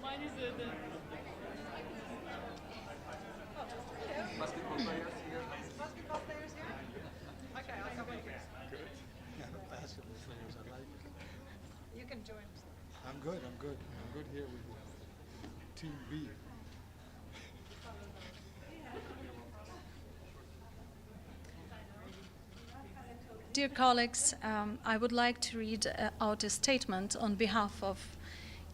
Mine is the Basketball players here. Basketball players here? Okay, I'll come with you. Good. Yeah, basketball players, I like it. You can join. I'm good, I'm good. I'm good here with Team B. Dear colleagues, I would like to read out a statement on behalf of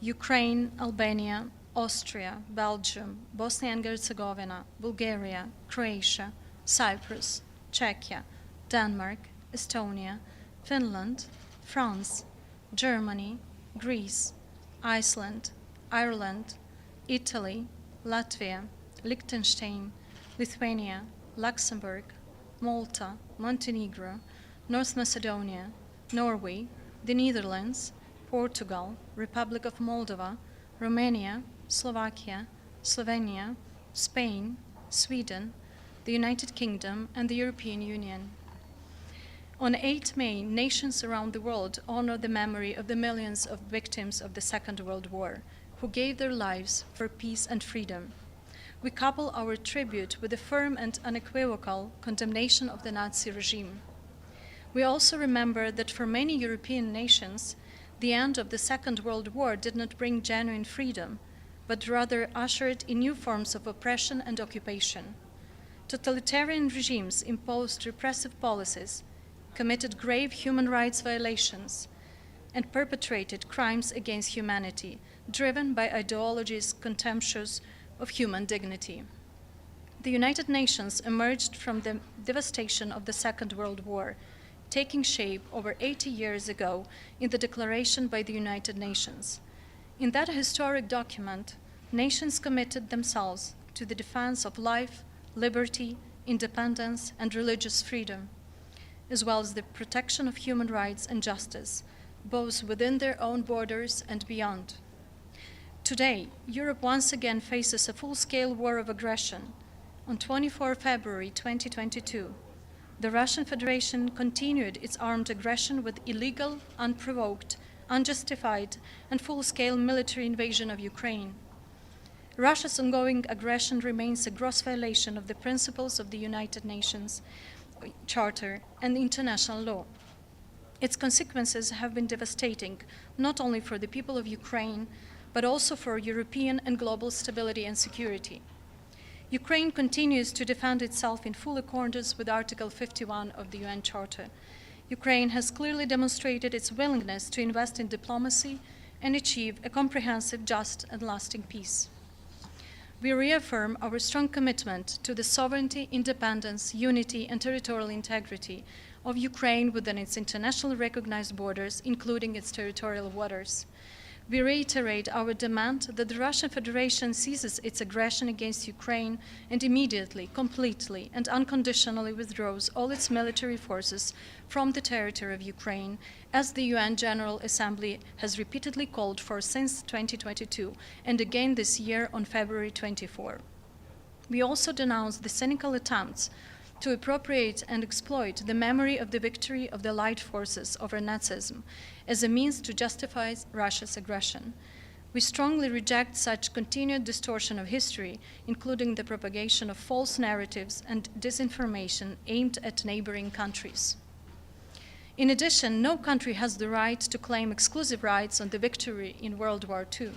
Ukraine, Albania, Austria, Belgium, Bosnia and Herzegovina, Bulgaria, Croatia, Cyprus, Czechia, Denmark, Estonia, Finland, France, Germany, Greece, Iceland, Ireland, Italy, Latvia, Liechtenstein, Lithuania, Luxembourg, Malta, Montenegro, North Macedonia, Norway, the Netherlands, Portugal, Republic of Moldova, Romania, Slovakia, Slovenia, Spain, Sweden, the United Kingdom, and the European Union. On 8 May, nations around the world honor the memory of the millions of victims of the Second World War who gave their lives for peace and freedom. We couple our tribute with a firm and unequivocal condemnation of the Nazi regime. We also remember that for many European nations, the end of the Second World War did not bring genuine freedom, but rather ushered in new forms of oppression and occupation. Totalitarian regimes imposed repressive policies, committed grave human rights violations, and perpetrated crimes against humanity, driven by ideologies contemptuous of human dignity. The United Nations emerged from the devastation of the Second World War, taking shape over 80 years ago in the Declaration by the United Nations. In that historic document, nations committed themselves to the defense of life, liberty, independence, and religious freedom, as well as the protection of human rights and justice, both within their own borders and beyond. Today, Europe once again faces a full-scale war of aggression. On 24 February 2022, the Russian Federation continued its armed aggression with illegal, unprovoked, unjustified, and full-scale military invasion of Ukraine. Russia's ongoing aggression remains a gross violation of the principles of the United Nations Charter and international law. Its consequences have been devastating, not only for the people of Ukraine, but also for European and global stability and security. Ukraine continues to defend itself in full accordance with Article 51 of the UN Charter. Ukraine has clearly demonstrated its willingness to invest in diplomacy and achieve a comprehensive, just, and lasting peace. We reaffirm our strong commitment to the sovereignty, independence, unity, and territorial integrity of Ukraine within its internationally recognized borders, including its territorial waters. We reiterate our demand that the Russian Federation ceases its aggression against Ukraine and immediately, completely, and unconditionally withdraws all its military forces from the territory of Ukraine, as the UN General Assembly has repeatedly called for since 2022, and again this year on February 24. We also denounce the cynical attempts to appropriate and exploit the memory of the victory of the Allied forces over Nazism as a means to justify Russia's aggression. We strongly reject such continued distortion of history, including the propagation of false narratives and disinformation aimed at neighboring countries. In addition, no country has the right to claim exclusive rights on the victory in World War II,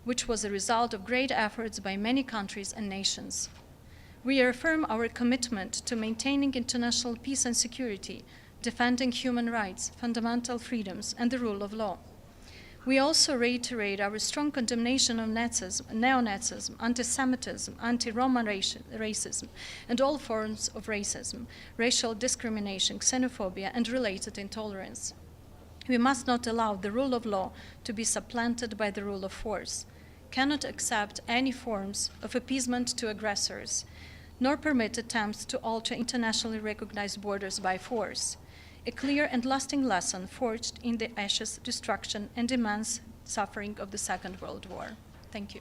which was a result of great efforts by many countries and nations. We reaffirm our commitment to maintaining international peace and security, defending human rights, fundamental freedoms, and the rule of law. We also reiterate our strong condemnation of Nazism, neo-Nazism, anti-Semitism, anti-Roma racism, and all forms of racism, racial discrimination, xenophobia, and related intolerance. We must not allow the rule of law to be supplanted by the rule of force, cannot accept any forms of appeasement to aggressors, nor permit attempts to alter internationally recognized borders by force. A clear and lasting lesson forged in the ashes, destruction, and immense suffering of the Second World War. Thank you.